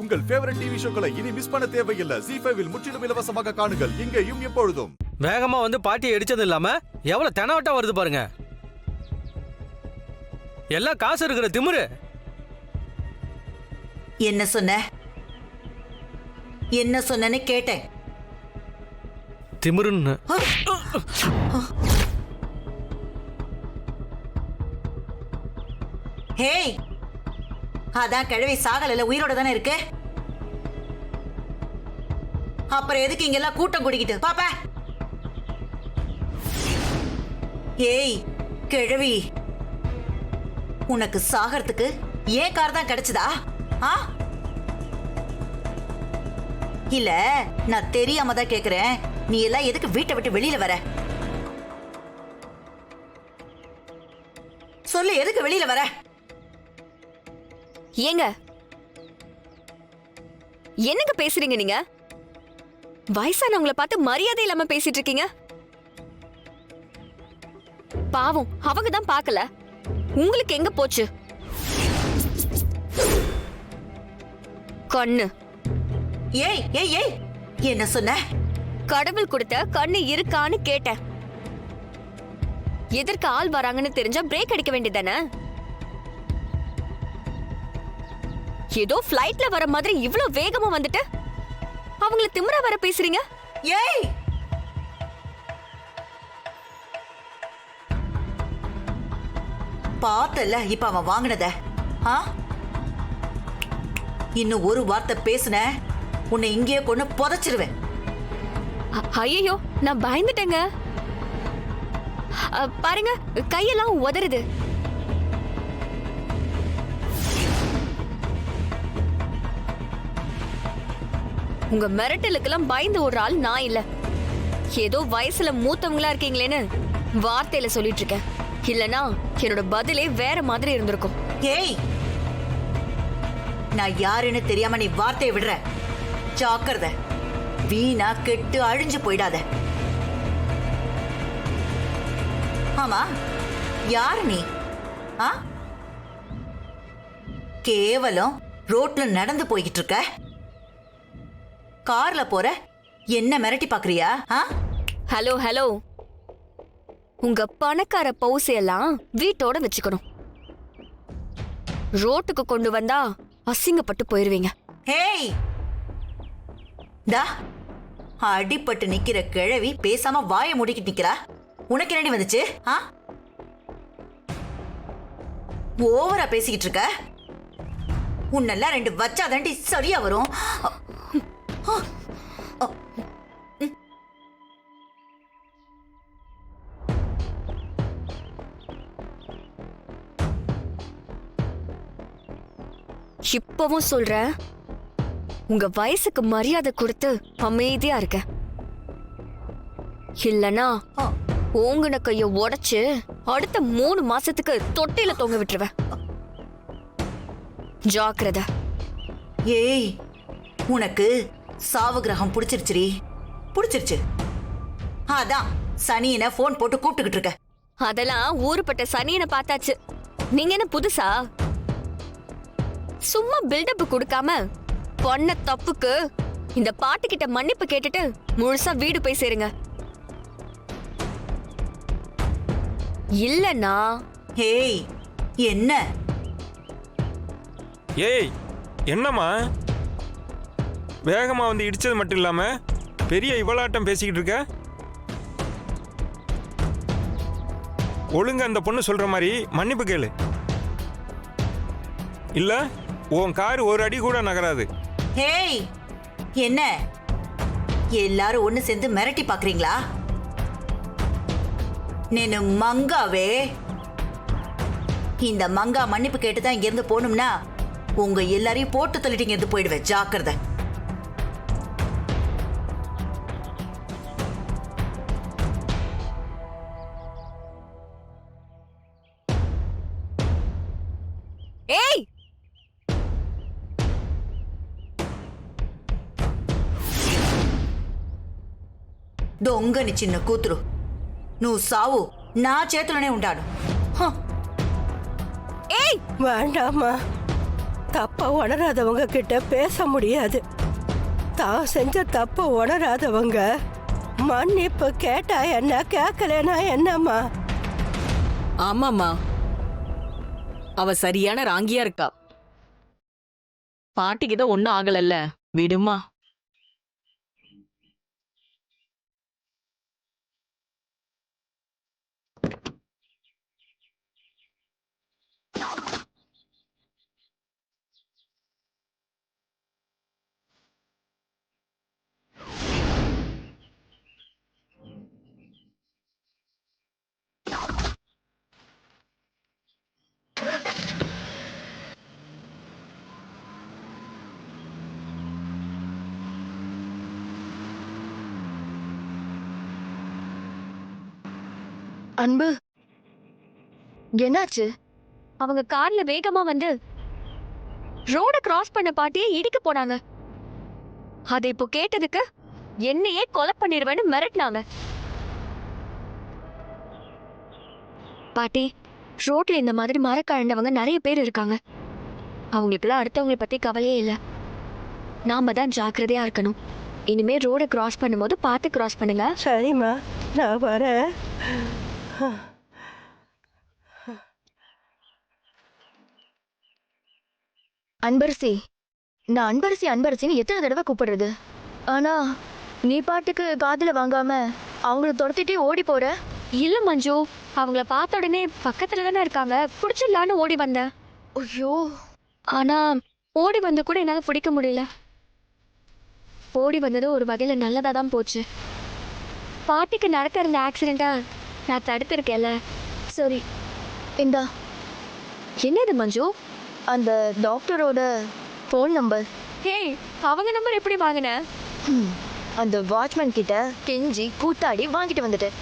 உங்கள் favourite TV ஷோக்களை இனி miss பண்ண தேவையில்லை. ஜீ5 இல் முற்றிலும் இலவசமாக காணுங்கள், இங்கேயும் எப்பொழுதும். வேகமா வந்து பாட்டியை அடிச்சது இல்லாம எவ்வளவு தெனவட்டா வருது பாருங்க. எல்லாம் காசு இருக்கிற திமிரு. என்ன சொன்ன? என்ன சொன்னேன்னு கேட்டேன். திமிருன்னு. ஹேய், அதான் கிழவி சாகல, உயிரோட தானே இருக்கு. அப்புறம் எதுக்கு இங்கெல்லாம் கூட்டம் கூடிக்கிட்டு பாப்பா? ஏய் கிழவி, உனக்கு சாகறதுக்கு ஏன் கார் தான் கிடைச்சதா? இல்ல, நான் தெரியாம தான் கேக்குறேன். நீ எல்லாம் எதுக்கு வீட்டை விட்டு வெளியில வர? சொல்லு, எதுக்கு வெளியில வர? ஏங்க என்னங்க பேசுறீங்க நீங்க? வயசானவங்கள பார்த்து மரியாதை இல்லாம பேசிட்டு இருக்கீங்க. பாவம், அவங்க தான் பார்க்கல. உங்களுக்கு எங்க போச்சு கண்ணு? ஏய் ஏய் ஏய், என்ன சொன்ன? கடவுள் கொடுத்த கண்ணு இருக்கான்னு கேட்டேன். எதற்கு ஆள் வராங்கன்னு தெரிஞ்சா பிரேக் அடிக்க வேண்டியதானே? ஏதோ ஃப்ளைட்ல வர மாதிரி இவ்வளவு வேகமா வந்துட்டு அவங்கள திமிரா வர பேசுறீங்க. ஏய், பார்த்தல இப்ப அவன் வாங்கினத. இன்னும் ஒரு வார்த்தை பேசுன, உன்னை இங்கேயே கொண்டு புதைச்சிருவேன். ஐயோ, நான் பயந்துட்டேங்க. பாருங்க, கையெல்லாம் உதறுது. உங்க மிரட்டலுக்கெல்லாம் பயந்து ஒரு ஆள் நான் இல்ல. ஏதோ வயசுல மூத்தவங்களா இருக்கீங்களேன்னு வார்த்தையில சொல்லிட்டு இருக்கேன். இல்லனா என்னோட பதிலே வேற மாதிரி இருந்திருக்கும். ஏய், நான் யாருன்னு தெரியாம நீ வார்த்தையை விடுற. ஜாக்கிரதை, வீணா கெட்டு அழிஞ்சு போயிடாத. ஆமா, யாரு நீ? கேவலம் ரோட்ல நடந்து போய்கிட்டு இருக்க, கார்ல போற, என்ன மிரட்டி பாக்குறியா? ஹலோ ஹலோ, உங்க பணக்கார பவுசையெல்லாம் வீட்டோட வச்சுக்கணும். ரோட்டுக்கு கொண்டு வந்தா அசிங்கப்பட்டு போயிருவீங்க. ஹேய், டா, அடிபட்டு நிக்கிற கிழவி பேசாம வாயை மூடிக்கிட்டு நிக்கிறா. உனக்கு என்னடி வந்துச்சு? ஓவரா பேசிக்கிட்டு இருக்க. உன்னெல்லாம் ரெண்டு வச்சாதாண்டி சரியா வரும். இப்பவும் சொல்றேன், உங்க வயசுக்கு மரியாதை கொடுத்து அமைதியா இருக்க. இல்லனா ஓங்குன கைய உடைச்சு அடுத்த 3 மாசத்துக்கு தொட்டில தொங்க விட்டுருவேன். ஜாக்கிரதை. ஏய், உனக்கு சாவு கிரகம் பிடிச்சிருச்சுரி, பிடிச்சிருச்சு. அதான் சனியனை போன் போட்டு கூப்பிட்டுக்கிட்டு இருக்க. அதெல்லாம் ஊருப்பட்ட சனியனை பார்த்தாச்சு. நீங்க என்ன புதுசா? சும்மா பில்டப் கொடுக்காம பொண்ண தப்புக்கு இந்த பாட்டுக்கிட்ட மன்னிப்பு கேட்டுட்டு முழுசா வீடு போய் சேருங்க. இல்லனா ஏய், என்ன? ஏய், என்னம்மா வேகமா வந்து இடிச்சது மட்டும் இல்லாம பெரிய இவளாட்டம் பேசிக்கிட்டு இருக்க? ஒழுங்க அந்த பொண்ணு சொல்ற மாதிரி மன்னிப்பு கேளு. இல்ல உன் கார் ஒரு அடி கூட நகராது. ஏய், என்ன எல்லாரும் ஒண்ணு சேர்ந்து மிரட்டி பாக்குறீங்களா? நேனு மங்காவே. இந்த மங்கா மன்னிப்பு கேட்டுதான் இங்க இருந்து போகணும்னா உங்க எல்லாரையும் போட்டு தள்ளிட்டு இங்க இருந்து போயிடுவேன். ஜாக்கிரதை. ఏయ్ దొంగని చిన్న కూతురు నువ్వు సావు నా చేతులనే ఉంటాడు. ఏయ్ வேண்டாமா, தப்ப உணராதவங்க கிட்ட பேச முடியாது. தான் செஞ்ச தப்ப உணராதவங்க மன்னிப்பு கேட்டா என்ன, கேட்கலனா என்னம்மா? ஆமாம்மா, அவ சரியான ராங்கியா இருக்கா. பாட்டிக்கு தான் ஒன்னும் ஆகலல்ல, விடுமா. அன்பு, என்னாச்சு? அவங்க கார்ல வேகமா வந்து ரோட கிராஸ் பண்ண பாட்டியே இடிக்க போனாங்க. அதை இப்போ கேட்டதுக்கு என்னையே கொலை பண்ணிடுவேன்னு மிரட்டினாங்க. பாட்டி, ரோட்ல இந்த மாதிரி மரக்கழண்டவங்க நிறைய பேர் இருக்காங்க. அவங்களுக்குலாம் அடுத்தவங்களை பத்தி கவலையே இல்லை. நாம தான் ஜாக்கிரதையா இருக்கணும். இனிமே ரோட கிராஸ் பண்ணும்போது பார்த்து கிராஸ் பண்ணுங்க. சரிம்மா, நான் வரேன். அன்பரசி, நான் அன்பரசின்னு எத்தனை தடவை கூப்பிடுறது? ஆனா நீ பாட்டுக்கு காதுல வாங்காம அவங்கள துரத்திட்டே ஓடி போற. இல்ல மஞ்சு, அவங்கள பார்த்த உடனே பக்கத்துல தானே இருக்காங்க, பிடிச்சிடலான்னு ஓடி வந்தேன். ஐயோ, ஆனா ஓடி வந்து கூட என்னால பிடிக்க முடியல. ஓடி வந்தது ஒரு வகையில நல்லதா தான் போச்சு. பாட்டிக்கு நடக்க இருந்த ஆக்சிடென்ட்டா நான் தடுத்திருக்கேன்ல. சரி, இந்தா. என்னது மஞ்சு? அந்த டாக்டரோட ஃபோன் நம்பர். ஹே, அவங்க நம்பர் எப்படி வாங்கின? அந்த வாட்ச்மேன் கிட்ட கெஞ்சி கூத்தாடி வாங்கிட்டு வந்துட்டேன்.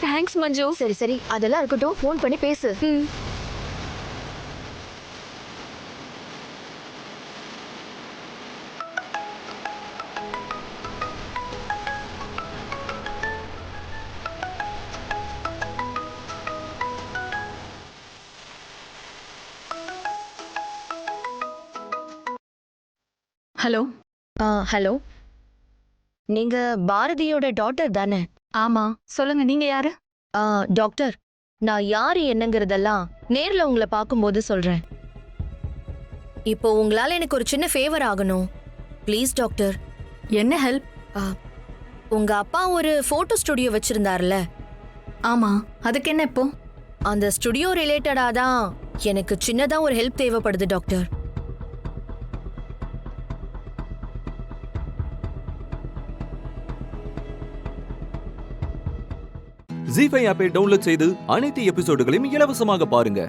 தேங்க்ஸ் மஞ்சு. சரி சரி, அதெல்லாம் இருக்கட்டும், ஃபோன் பண்ணி பேசு. ஹலோ. ஹலோ, நீங்க பாரதியோட டாட்டர் தானே? ஆமா, சொல்லுங்க, நீங்க யாரு? டாக்டர், நான் யாரு என்னங்கிறதெல்லாம் நேர்ல உங்களை பார்க்கும்போது சொல்றேன். இப்போ உங்களால எனக்கு ஒரு சின்ன ஃபேவர் ஆகணும் ப்ளீஸ் டாக்டர். என்ன ஹெல்ப்? உங்க அப்பா ஒரு போட்டோ ஸ்டுடியோ வச்சிருந்தார்ல? ஆமா, அதுக்கு என்ன இப்போ? அந்த ஸ்டுடியோ ரிலேட்டடா தான் எனக்கு சின்னதா ஒரு ஹெல்ப் தேவைப்படுது டாக்டர். ஜீ5 ஆப்பை டவுன்லோட் செய்து அனைத்து எபிசோடுகளையும் இலவசமாக பாருங்க.